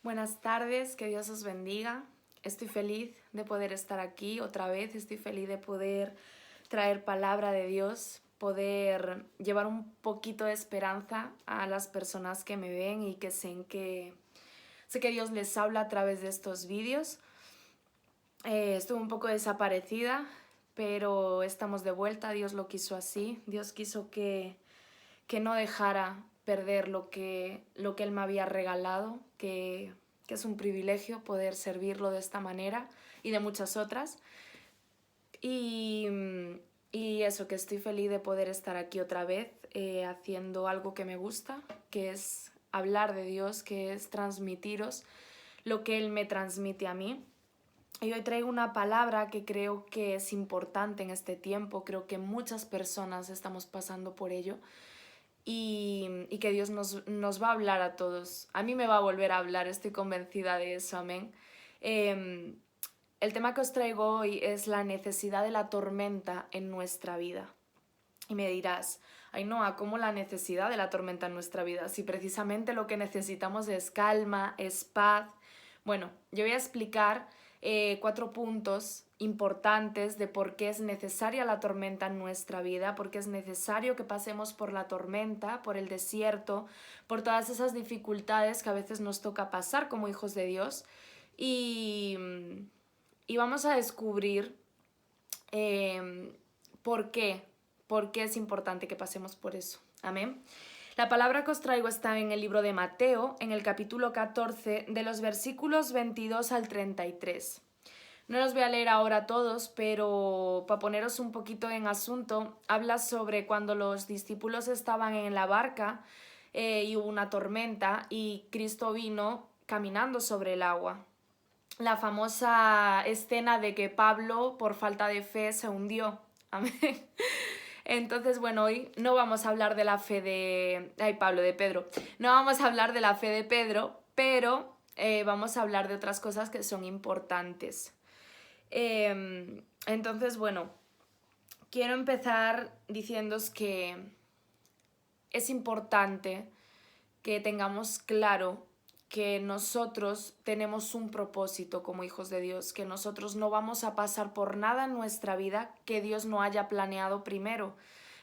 Buenas tardes, que Dios os bendiga. Estoy feliz de poder estar aquí otra vez, estoy feliz de poder traer palabra de Dios, poder llevar un poquito de esperanza a las personas que me ven y que sé que Dios les habla a través de estos vídeos. Estuve un poco desaparecida, pero estamos de vuelta, Dios lo quiso así, Dios quiso que no dejara perder lo que Él me había regalado, que es un privilegio poder servirlo de esta manera y de muchas otras. Y, y eso, que estoy feliz de poder estar aquí otra vez haciendo algo que me gusta, que es hablar de Dios, que es transmitiros lo que Él me transmite a mí. Y hoy traigo una palabra que creo que es importante en este tiempo, creo que muchas personas estamos pasando por ello y que Dios nos va a hablar a todos. A mí me va a volver a hablar, estoy convencida de eso, amén. El tema que os traigo hoy es la necesidad de la tormenta en nuestra vida. Y me dirás, Ainhoa, ¿cómo la necesidad de la tormenta en nuestra vida? Si precisamente lo que necesitamos es calma, es paz. Bueno, yo voy a explicar 4 puntos importantes de por qué es necesaria la tormenta en nuestra vida, por qué es necesario que pasemos por la tormenta, por el desierto, por todas esas dificultades que a veces nos toca pasar como hijos de Dios. Y, y vamos a descubrir por qué es importante que pasemos por eso. Amén. La palabra que os traigo está en el libro de Mateo, en el capítulo 14, de los versículos 22 al 33. No los voy a leer ahora todos, pero para poneros un poquito en asunto, habla sobre cuando los discípulos estaban en la barca y hubo una tormenta y Cristo vino caminando sobre el agua. La famosa escena de que Pablo, por falta de fe, se hundió. Amén. Entonces, bueno, hoy no vamos a hablar de la fe de... de Pedro. No vamos a hablar de la fe de Pedro, pero vamos a hablar de otras cosas que son importantes. Entonces, bueno, quiero empezar diciéndoos que es importante que tengamos claro que nosotros tenemos un propósito como hijos de Dios, que nosotros no vamos a pasar por nada en nuestra vida que Dios no haya planeado primero.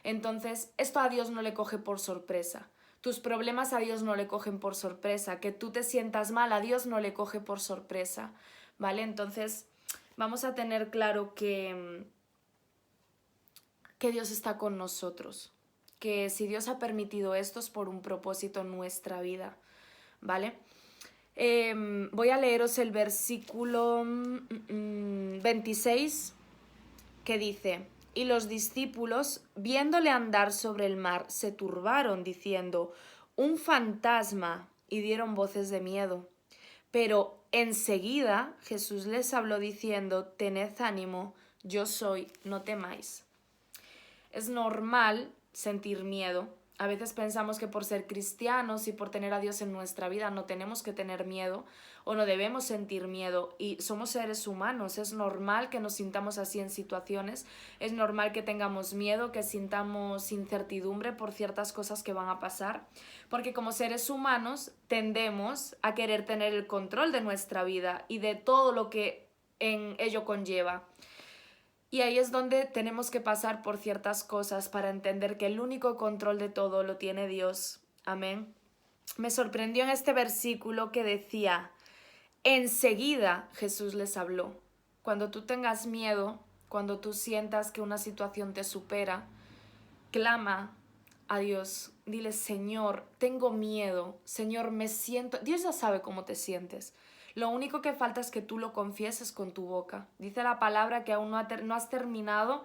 Entonces, esto a Dios no le coge por sorpresa. Tus problemas a Dios no le cogen por sorpresa. Que tú te sientas mal a Dios no le coge por sorpresa. ¿Vale? Entonces, vamos a tener claro que Dios está con nosotros. Que si Dios ha permitido esto es por un propósito en nuestra vida. ¿Vale? Voy a leeros el versículo 26 que dice: y los discípulos, viéndole andar sobre el mar, se turbaron, diciendo: un fantasma, y dieron voces de miedo. Pero enseguida Jesús les habló diciendo: tened ánimo, yo soy, no temáis. Es normal sentir miedo. A veces pensamos que por ser cristianos y por tener a Dios en nuestra vida no tenemos que tener miedo o no debemos sentir miedo, y somos seres humanos, es normal que nos sintamos así en situaciones, es normal que tengamos miedo, que sintamos incertidumbre por ciertas cosas que van a pasar, porque como seres humanos tendemos a querer tener el control de nuestra vida y de todo lo que en ello conlleva. Y ahí es donde tenemos que pasar por ciertas cosas para entender que el único control de todo lo tiene Dios. Amén. Me sorprendió en este versículo que decía: enseguida Jesús les habló. Cuando tú tengas miedo, cuando tú sientas que una situación te supera, clama a Dios. Dile: Señor, tengo miedo. Señor, me siento... Dios ya sabe cómo te sientes. Lo único que falta es que tú lo confieses con tu boca. Dice la palabra que aún no has terminado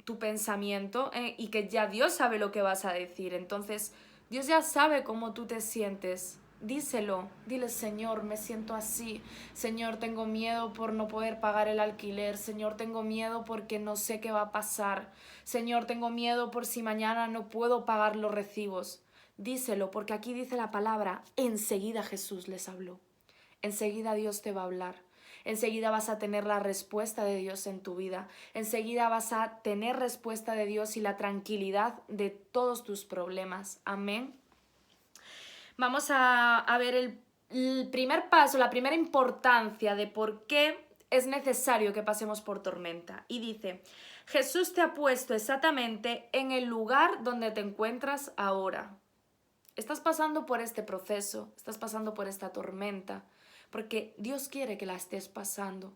tu pensamiento y que ya Dios sabe lo que vas a decir. Entonces, Dios ya sabe cómo tú te sientes. Díselo, dile: Señor, me siento así. Señor, tengo miedo por no poder pagar el alquiler. Señor, tengo miedo porque no sé qué va a pasar. Señor, tengo miedo por si mañana no puedo pagar los recibos. Díselo, porque aquí dice la palabra: enseguida Jesús les habló. Enseguida Dios te va a hablar. Enseguida vas a tener la respuesta de Dios en tu vida. Enseguida vas a tener respuesta de Dios y la tranquilidad de todos tus problemas. Amén. Vamos a ver el primer paso, la primera importancia de por qué es necesario que pasemos por tormenta. Y dice, Jesús te ha puesto exactamente en el lugar donde te encuentras ahora. Estás pasando por este proceso, estás pasando por esta tormenta, porque Dios quiere que la estés pasando.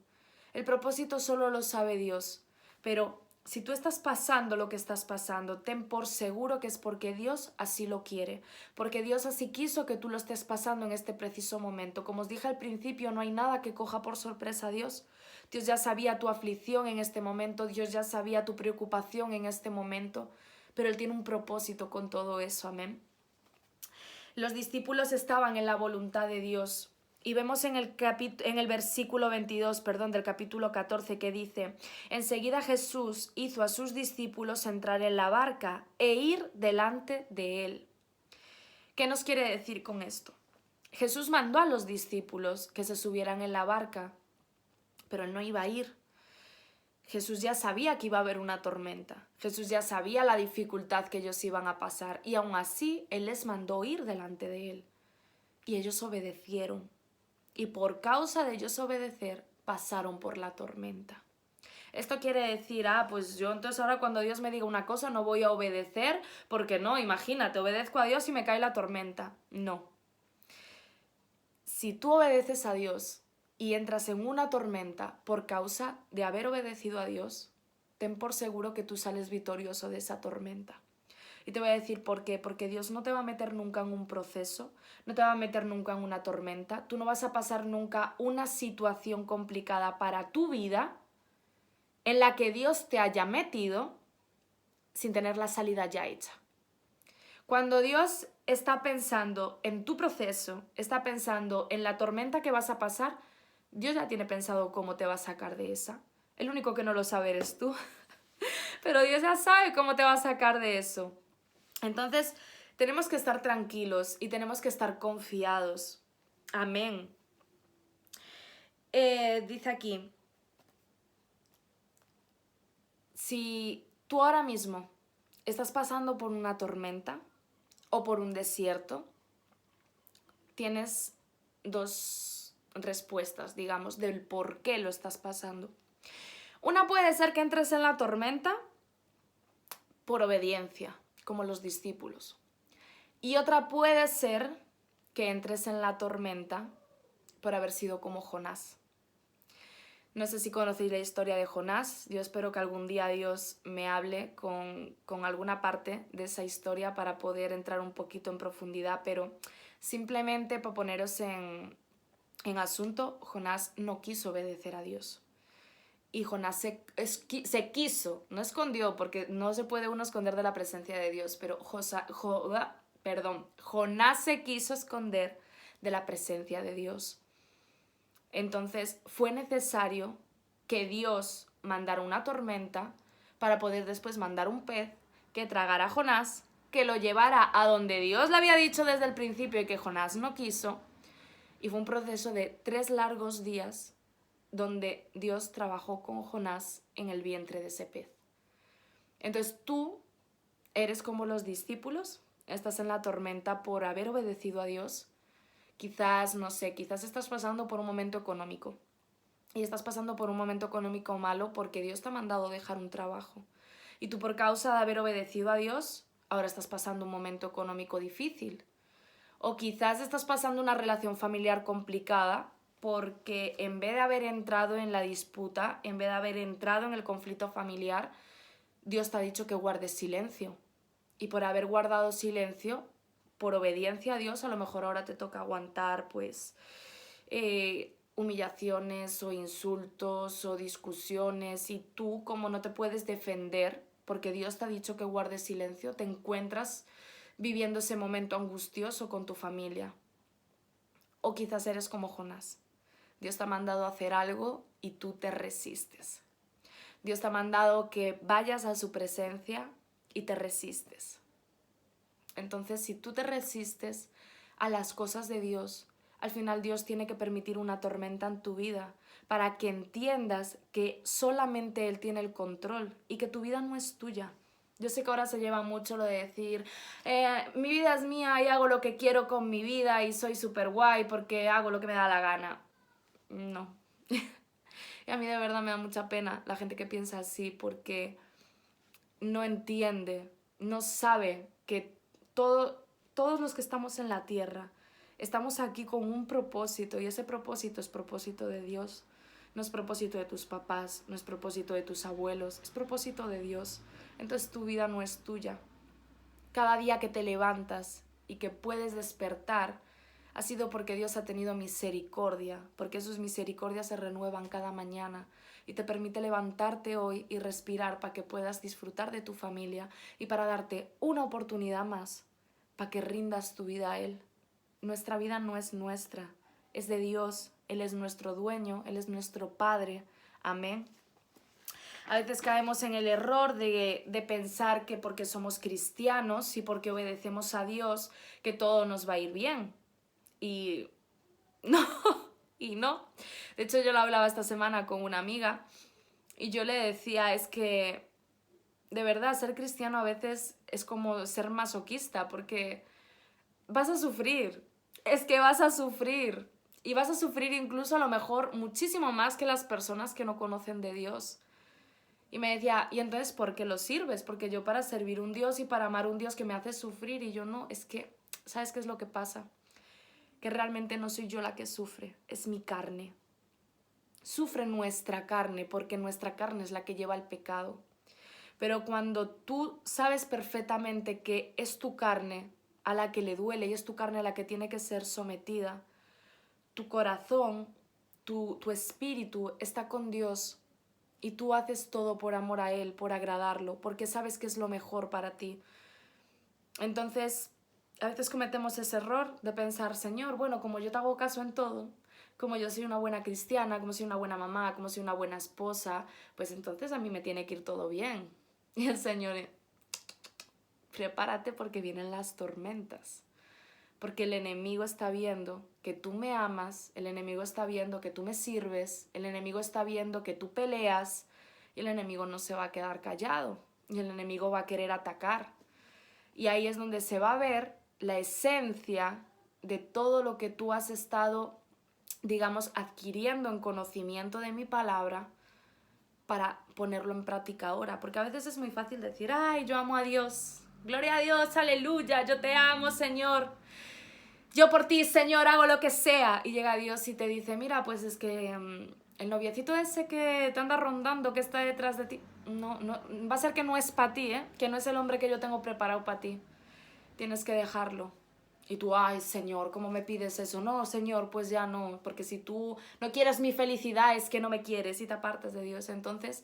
El propósito solo lo sabe Dios, pero si tú estás pasando lo que estás pasando, ten por seguro que es porque Dios así lo quiere, porque Dios así quiso que tú lo estés pasando en este preciso momento. Como os dije al principio, no hay nada que coja por sorpresa a Dios. Dios ya sabía tu aflicción en este momento, Dios ya sabía tu preocupación en este momento, pero Él tiene un propósito con todo eso, amén. Los discípulos estaban en la voluntad de Dios. Y vemos en el versículo 22, del capítulo 14, que dice, enseguida Jesús hizo a sus discípulos entrar en la barca e ir delante de él. ¿Qué nos quiere decir con esto? Jesús mandó a los discípulos que se subieran en la barca, pero él no iba a ir. Jesús ya sabía que iba a haber una tormenta. Jesús ya sabía la dificultad que ellos iban a pasar y aún así Él les mandó ir delante de Él. Y ellos obedecieron. Y por causa de ellos obedecer, pasaron por la tormenta. Esto quiere decir, pues yo entonces ahora cuando Dios me diga una cosa no voy a obedecer, porque no, imagínate, obedezco a Dios y me cae la tormenta. No. Si tú obedeces a Dios y entras en una tormenta por causa de haber obedecido a Dios, ten por seguro que tú sales victorioso de esa tormenta. Y te voy a decir por qué. Porque Dios no te va a meter nunca en un proceso, no te va a meter nunca en una tormenta. Tú no vas a pasar nunca una situación complicada para tu vida en la que Dios te haya metido sin tener la salida ya hecha. Cuando Dios está pensando en tu proceso, está pensando en la tormenta que vas a pasar, Dios ya tiene pensado cómo te va a sacar de esa. El único que no lo sabe eres tú. Pero Dios ya sabe cómo te va a sacar de eso. Entonces, tenemos que estar tranquilos y tenemos que estar confiados. Amén. Dice aquí, si tú ahora mismo estás pasando por una tormenta o por un desierto, tienes dos respuestas, digamos, del por qué lo estás pasando. Una puede ser que entres en la tormenta por obediencia, como los discípulos. Y otra puede ser que entres en la tormenta por haber sido como Jonás. No sé si conocéis la historia de Jonás. Yo espero que algún día Dios me hable con alguna parte de esa historia para poder entrar un poquito en profundidad, pero simplemente para poneros en asunto, Jonás no quiso obedecer a Dios. Y Jonás se quiso, no escondió, porque no se puede uno esconder de la presencia de Dios, pero Jonás se quiso esconder de la presencia de Dios. Entonces fue necesario que Dios mandara una tormenta para poder después mandar un pez que tragara a Jonás, que lo llevara a donde Dios le había dicho desde el principio y que Jonás no quiso. Y fue un proceso de 3 largos días donde Dios trabajó con Jonás en el vientre de ese pez. Entonces tú eres como los discípulos, estás en la tormenta por haber obedecido a Dios. Quizás, no sé, quizás estás pasando por un momento económico y estás pasando por un momento económico malo porque Dios te ha mandado dejar un trabajo. Y tú por causa de haber obedecido a Dios, ahora estás pasando un momento económico difícil. O quizás estás pasando una relación familiar complicada porque en vez de haber entrado en la disputa, en vez de haber entrado en el conflicto familiar, Dios te ha dicho que guardes silencio. Y por haber guardado silencio, por obediencia a Dios, a lo mejor ahora te toca aguantar pues humillaciones o insultos o discusiones, y tú, como no te puedes defender porque Dios te ha dicho que guardes silencio, te encuentras viviendo ese momento angustioso con tu familia. O quizás eres como Jonás. Dios te ha mandado a hacer algo y tú te resistes. Dios te ha mandado que vayas a su presencia y te resistes. Entonces, si tú te resistes a las cosas de Dios, al final Dios tiene que permitir una tormenta en tu vida para que entiendas que solamente Él tiene el control y que tu vida no es tuya. Yo sé que ahora se lleva mucho lo de decir, mi vida es mía y hago lo que quiero con mi vida y soy súper guay porque hago lo que me da la gana. No. Y a mí de verdad me da mucha pena la gente que piensa así porque no entiende, no sabe que todos los que estamos en la tierra estamos aquí con un propósito y ese propósito es propósito de Dios. No es propósito de tus papás, no es propósito de tus abuelos, es propósito de Dios. Entonces tu vida no es tuya. Cada día que te levantas y que puedes despertar ha sido porque Dios ha tenido misericordia, porque sus misericordias se renuevan cada mañana y te permite levantarte hoy y respirar para que puedas disfrutar de tu familia y para darte una oportunidad más para que rindas tu vida a Él. Nuestra vida no es nuestra, es de Dios. Él es nuestro dueño, Él es nuestro Padre. Amén. A veces caemos en el error de pensar que porque somos cristianos y porque obedecemos a Dios, que todo nos va a ir bien. Y no, y no. De hecho, yo lo hablaba esta semana con una amiga y yo le decía, es que de verdad ser cristiano a veces es como ser masoquista porque vas a sufrir, es que vas a sufrir y vas a sufrir incluso a lo mejor muchísimo más que las personas que no conocen de Dios. Y me decía, ¿y entonces por qué lo sirves? Porque yo para servir un Dios y para amar un Dios que me hace sufrir y yo no, es que, ¿sabes qué es lo que pasa? Que realmente no soy yo la que sufre, es mi carne. Sufre nuestra carne porque nuestra carne es la que lleva el pecado. Pero cuando tú sabes perfectamente que es tu carne a la que le duele y es tu carne a la que tiene que ser sometida, tu corazón, tu espíritu está con Dios y tú haces todo por amor a Él, por agradarlo, porque sabes que es lo mejor para ti. Entonces, a veces cometemos ese error de pensar, Señor, bueno, como yo te hago caso en todo, como yo soy una buena cristiana, como soy una buena mamá, como soy una buena esposa, pues entonces a mí me tiene que ir todo bien. Y el Señor, prepárate porque vienen las tormentas. Porque el enemigo está viendo que tú me amas, el enemigo está viendo que tú me sirves, el enemigo está viendo que tú peleas y el enemigo no se va a quedar callado y el enemigo va a querer atacar. Y ahí es donde se va a ver la esencia de todo lo que tú has estado, digamos, adquiriendo en conocimiento de mi palabra para ponerlo en práctica ahora. Porque a veces es muy fácil decir, ay, yo amo a Dios, gloria a Dios, aleluya, yo te amo, Señor. Yo por ti, Señor, hago lo que sea. Y llega Dios y te dice, mira, pues es que el noviecito ese que te anda rondando, que está detrás de ti, no, va a ser que no es para ti, que no es el hombre que yo tengo preparado para ti. Tienes que dejarlo. Y tú, ay, Señor, ¿cómo me pides eso? No, Señor, pues ya no, porque si tú no quieres mi felicidad es que no me quieres y te apartas de Dios. Entonces,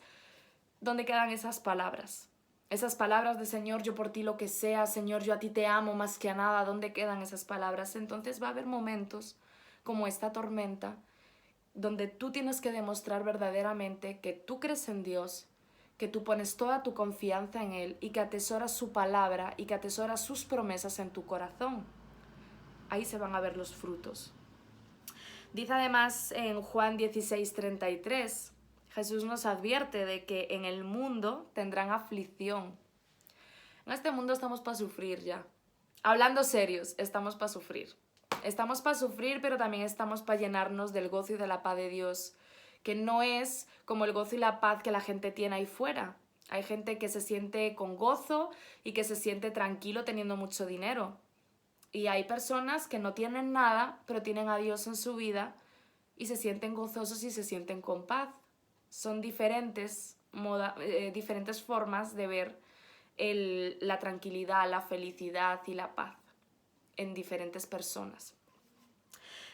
¿dónde quedan esas palabras? Esas palabras de Señor, yo por ti lo que sea, Señor, yo a ti te amo más que a nada, ¿dónde quedan esas palabras? Entonces va a haber momentos como esta tormenta donde tú tienes que demostrar verdaderamente que tú crees en Dios, que tú pones toda tu confianza en Él y que atesoras su palabra y que atesoras sus promesas en tu corazón. Ahí se van a ver los frutos. Dice además en Juan 16:33, Jesús nos advierte de que en el mundo tendrán aflicción. En este mundo estamos para sufrir ya. Hablando serios, estamos para sufrir. Estamos para sufrir, pero también estamos para llenarnos del gozo y de la paz de Dios, que no es como el gozo y la paz que la gente tiene ahí fuera. Hay gente que se siente con gozo y que se siente tranquilo teniendo mucho dinero. Y hay personas que no tienen nada, pero tienen a Dios en su vida y se sienten gozosos y se sienten con paz. Son diferentes formas de ver la tranquilidad, la felicidad y la paz en diferentes personas.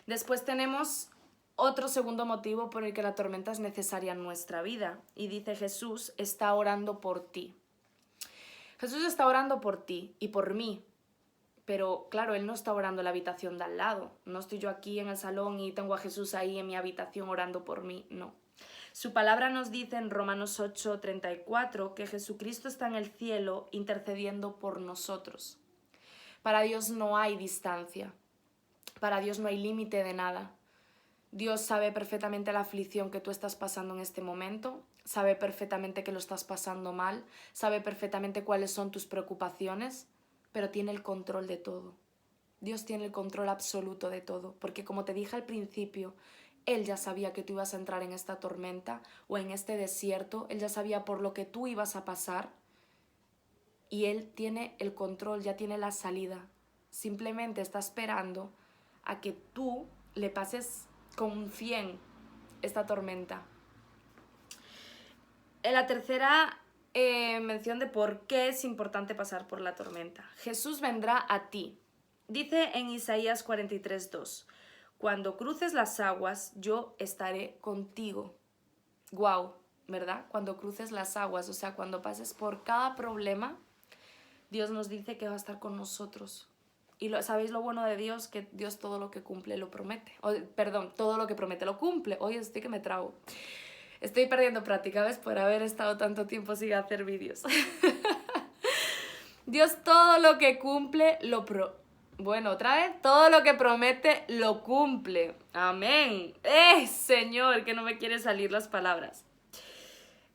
Después tenemos otro segundo motivo por el que la tormenta es necesaria en nuestra vida. Y dice Jesús está orando por ti. Jesús está orando por ti y por mí. Pero claro, Él no está orando en la habitación de al lado. No estoy yo aquí en el salón y tengo a Jesús ahí en mi habitación orando por mí. No. Su palabra nos dice en Romanos 8:34 que Jesucristo está en el cielo intercediendo por nosotros. Para Dios no hay distancia. Para Dios no hay límite de nada. Dios sabe perfectamente la aflicción que tú estás pasando en este momento, sabe perfectamente que lo estás pasando mal, sabe perfectamente cuáles son tus preocupaciones, pero tiene el control de todo. Dios tiene el control absoluto de todo, porque como te dije al principio, Él ya sabía que tú ibas a entrar en esta tormenta o en este desierto, Él ya sabía por lo que tú ibas a pasar y Él tiene el control, ya tiene la salida. Simplemente está esperando a que tú le pases con 100 esta tormenta. En la tercera mención de por qué es importante pasar por la tormenta. Jesús vendrá a ti. Dice en Isaías 43:2, cuando cruces las aguas, yo estaré contigo. Guau, ¿verdad? Cuando cruces las aguas, o sea, cuando pases por cada problema, Dios nos dice que va a estar con nosotros. Y ¿sabéis lo bueno de Dios? Que Dios todo lo que cumple lo promete. Perdón, todo lo que promete lo cumple. Hoy estoy que me trago. Estoy perdiendo práctica, ¿ves? Por haber estado tanto tiempo sin hacer vídeos. Dios todo lo que cumple Bueno, otra vez, todo lo que promete lo cumple. Amén. Señor! Que no me quieren salir las palabras.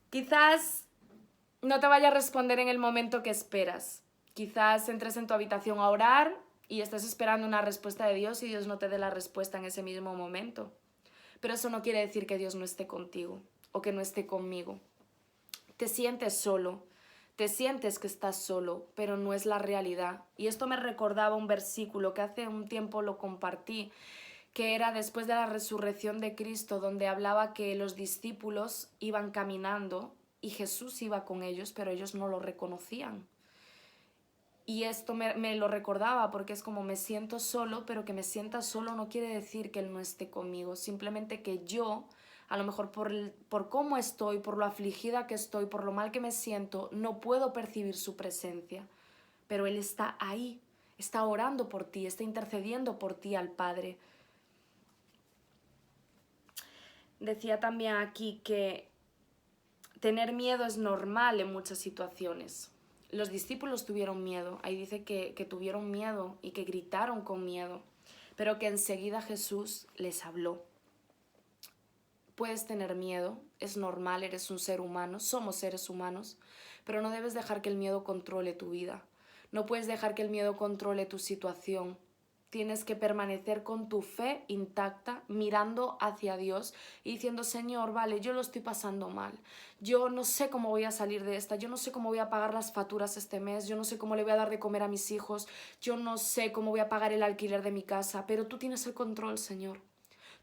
Quizás no te vaya a responder en el momento que esperas. Quizás entres en tu habitación a orar y estés esperando una respuesta de Dios y Dios no te dé la respuesta en ese mismo momento. Pero eso no quiere decir que Dios no esté contigo o que no esté conmigo. Te sientes solo, te sientes que estás solo, pero no es la realidad. Y esto me recordaba un versículo que hace un tiempo lo compartí, que era después de la resurrección de Cristo, donde hablaba que los discípulos iban caminando y Jesús iba con ellos, pero ellos no lo reconocían. Y esto me lo recordaba porque es como me siento solo, pero que me sienta solo no quiere decir que Él no esté conmigo, simplemente que yo, a lo mejor por cómo estoy, por lo afligida que estoy, por lo mal que me siento, no puedo percibir su presencia, pero Él está ahí, está orando por ti, está intercediendo por ti al Padre. Decía también aquí que tener miedo es normal en muchas situaciones. Los discípulos tuvieron miedo, ahí dice que tuvieron miedo y que gritaron con miedo, pero que enseguida Jesús les habló. Puedes tener miedo, es normal, eres un ser humano, somos seres humanos, pero no debes dejar que el miedo controle tu vida. No puedes dejar que el miedo controle tu situación. Tienes que permanecer con tu fe intacta, mirando hacia Dios y diciendo, Señor, vale, yo lo estoy pasando mal. Yo no sé cómo voy a salir de esta, yo no sé cómo voy a pagar las facturas este mes, yo no sé cómo le voy a dar de comer a mis hijos, yo no sé cómo voy a pagar el alquiler de mi casa, pero tú tienes el control, Señor.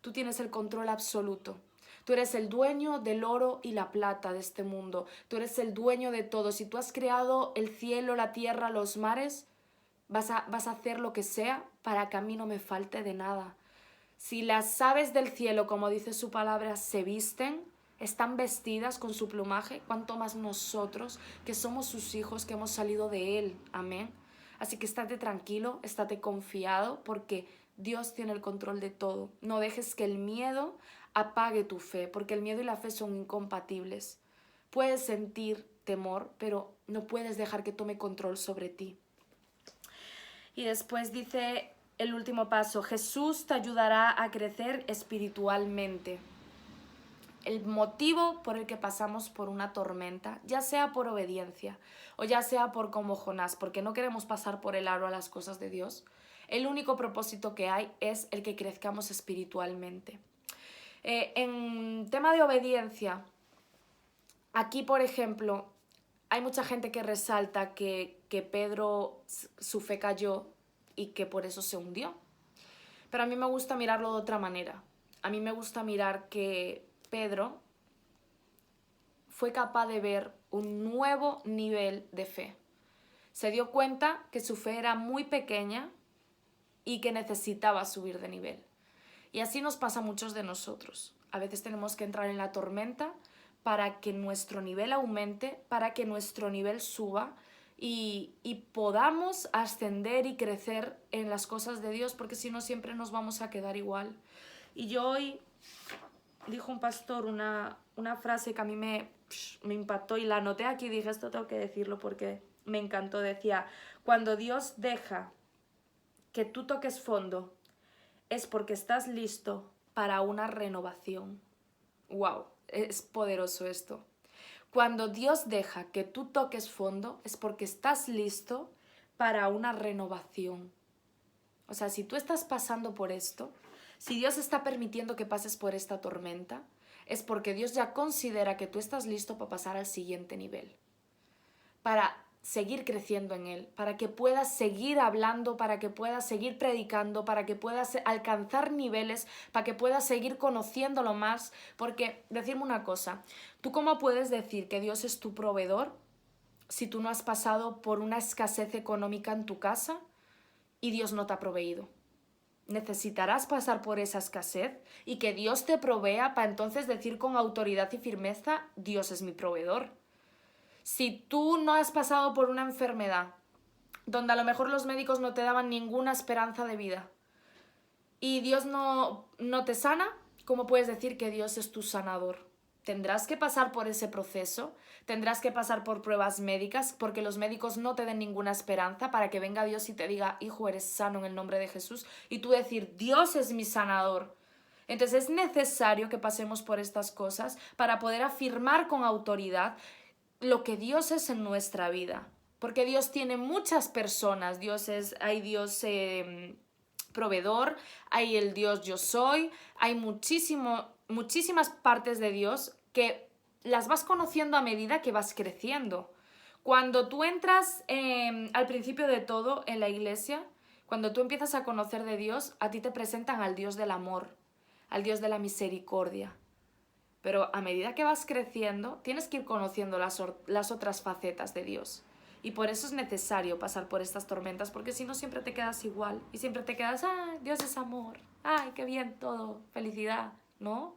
Tú tienes el control absoluto. Tú eres el dueño del oro y la plata de este mundo. Tú eres el dueño de todo. Si tú has creado el cielo, la tierra, los mares, vas a hacer lo que sea para que a mí no me falte de nada. Si las aves del cielo, como dice su palabra, se visten, están vestidas con su plumaje, cuanto más nosotros, que somos sus hijos, que hemos salido de Él. Amén. Así que estate tranquilo, estate confiado, porque Dios tiene el control de todo. No dejes que el miedo apague tu fe, porque el miedo y la fe son incompatibles. Puedes sentir temor, pero no puedes dejar que tome control sobre ti. Y después dice el último paso, Jesús te ayudará a crecer espiritualmente. El motivo por el que pasamos por una tormenta, ya sea por obediencia o ya sea por como Jonás, porque no queremos pasar por el aro a las cosas de Dios, el único propósito que hay es el que crezcamos espiritualmente. En tema de obediencia, aquí por ejemplo, hay mucha gente que resalta que Pedro, su fe cayó y que por eso se hundió. Pero a mí me gusta mirarlo de otra manera. A mí me gusta mirar que Pedro fue capaz de ver un nuevo nivel de fe. Se dio cuenta que su fe era muy pequeña y que necesitaba subir de nivel. Y así nos pasa a muchos de nosotros. A veces tenemos que entrar en la tormenta para que nuestro nivel aumente, para que nuestro nivel suba y podamos ascender y crecer en las cosas de Dios, porque si no siempre nos vamos a quedar igual. Y yo hoy, dijo un pastor una frase que a mí me impactó y la anoté aquí y dije, esto tengo que decirlo porque me encantó. Decía, cuando Dios deja que tú toques fondo, es porque estás listo para una renovación. ¡Wow! Es poderoso esto. Cuando Dios deja que tú toques fondo es porque estás listo para una renovación. O sea, si tú estás pasando por esto, si Dios está permitiendo que pases por esta tormenta, es porque Dios ya considera que tú estás listo para pasar al siguiente nivel, para seguir creciendo en Él, para que puedas seguir hablando, para que puedas seguir predicando, para que puedas alcanzar niveles, para que puedas seguir conociéndolo más. Porque, decirme una cosa, ¿tú cómo puedes decir que Dios es tu proveedor si tú no has pasado por una escasez económica en tu casa y Dios no te ha proveído? Necesitarás pasar por esa escasez y que Dios te provea para entonces decir con autoridad y firmeza, Dios es mi proveedor. Si tú no has pasado por una enfermedad donde a lo mejor los médicos no te daban ninguna esperanza de vida y Dios no te sana, ¿cómo puedes decir que Dios es tu sanador? Tendrás que pasar por ese proceso, tendrás que pasar por pruebas médicas porque los médicos no te den ninguna esperanza para que venga Dios y te diga, hijo, eres sano en el nombre de Jesús, y tú decir, Dios es mi sanador. Entonces es necesario que pasemos por estas cosas para poder afirmar con autoridad lo que Dios es en nuestra vida. Porque Dios tiene muchas personas. Hay Dios proveedor, hay el Dios yo soy, hay muchísimas partes de Dios que las vas conociendo a medida que vas creciendo. Cuando tú entras al principio de todo en la iglesia, cuando tú empiezas a conocer de Dios, a ti te presentan al Dios del amor, al Dios de la misericordia. Pero a medida que vas creciendo, tienes que ir conociendo las otras facetas de Dios. Y por eso es necesario pasar por estas tormentas, porque si no siempre te quedas igual. Y siempre te quedas, ¡ay, Dios es amor! ¡Ay, qué bien todo! ¡Felicidad! ¿No?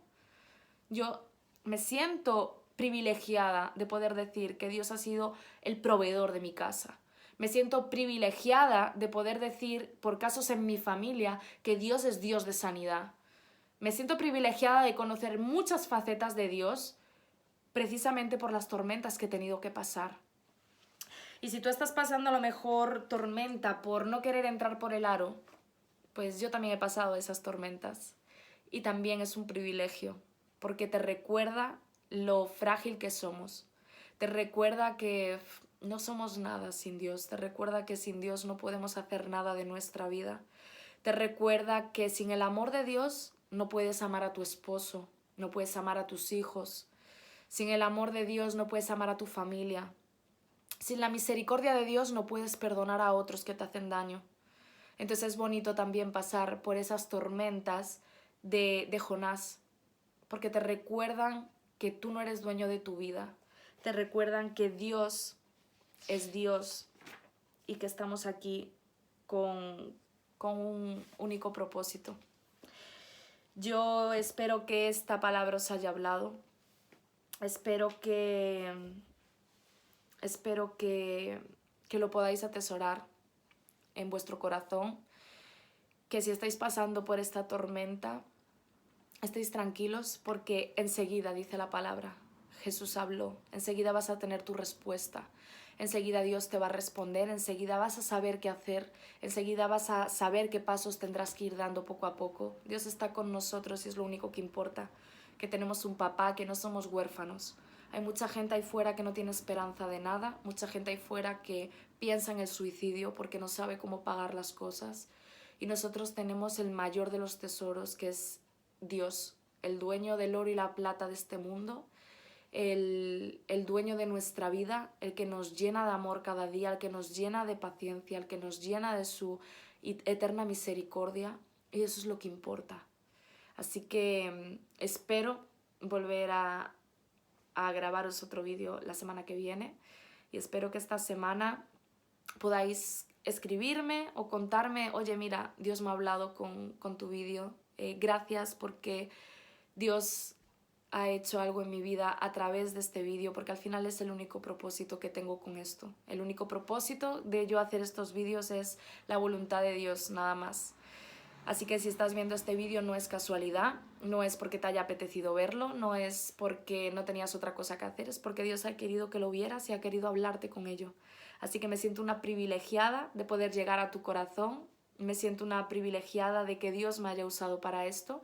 Yo me siento privilegiada de poder decir que Dios ha sido el proveedor de mi casa. Me siento privilegiada de poder decir, por casos en mi familia, que Dios es Dios de sanidad. Me siento privilegiada de conocer muchas facetas de Dios precisamente por las tormentas que he tenido que pasar. Y si tú estás pasando a lo mejor tormenta por no querer entrar por el aro, pues yo también he pasado esas tormentas. Y también es un privilegio, porque te recuerda lo frágil que somos. Te recuerda que no somos nada sin Dios. Te recuerda que sin Dios no podemos hacer nada de nuestra vida. Te recuerda que sin el amor de Dios no puedes amar a tu esposo, no puedes amar a tus hijos. Sin el amor de Dios no puedes amar a tu familia. Sin la misericordia de Dios no puedes perdonar a otros que te hacen daño. Entonces es bonito también pasar por esas tormentas de Jonás, porque te recuerdan que tú no eres dueño de tu vida. Te recuerdan que Dios es Dios y que estamos aquí con un único propósito. Yo espero que esta palabra os haya hablado. Espero que lo podáis atesorar en vuestro corazón. Que si estáis pasando por esta tormenta, estéis tranquilos porque enseguida, dice la palabra, Jesús habló. Enseguida vas a tener tu respuesta. Enseguida Dios te va a responder, enseguida vas a saber qué hacer, enseguida vas a saber qué pasos tendrás que ir dando poco a poco. Dios está con nosotros y es lo único que importa, que tenemos un papá, que no somos huérfanos. Hay mucha gente ahí fuera que no tiene esperanza de nada, mucha gente ahí fuera que piensa en el suicidio porque no sabe cómo pagar las cosas. Y nosotros tenemos el mayor de los tesoros, que es Dios, el dueño del oro y la plata de este mundo, el dueño de nuestra vida, el que nos llena de amor cada día, el que nos llena de paciencia, el que nos llena de su eterna misericordia, y eso es lo que importa. Así que espero volver a grabaros otro vídeo la semana que viene, y espero que esta semana podáis escribirme o contarme, oye, mira, Dios me ha hablado con tu vídeo, gracias porque Dios ha hecho algo en mi vida a través de este vídeo, porque al final es el único propósito que tengo con esto. El único propósito de yo hacer estos vídeos es la voluntad de Dios, nada más. Así que si estás viendo este vídeo no es casualidad, no es porque te haya apetecido verlo, no es porque no tenías otra cosa que hacer, es porque Dios ha querido que lo vieras y ha querido hablarte con ello. Así que me siento una privilegiada de poder llegar a tu corazón, me siento una privilegiada de que Dios me haya usado para esto.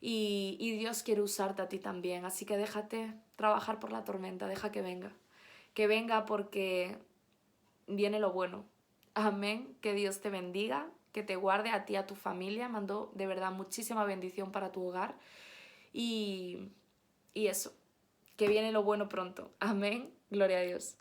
y Dios quiere usarte a ti también. Así que déjate trabajar por la tormenta, deja que venga porque viene lo bueno. Amén, que Dios te bendiga, que te guarde a ti, a tu familia, mando de verdad muchísima bendición para tu hogar y eso, que viene lo bueno pronto. Amén, gloria a Dios.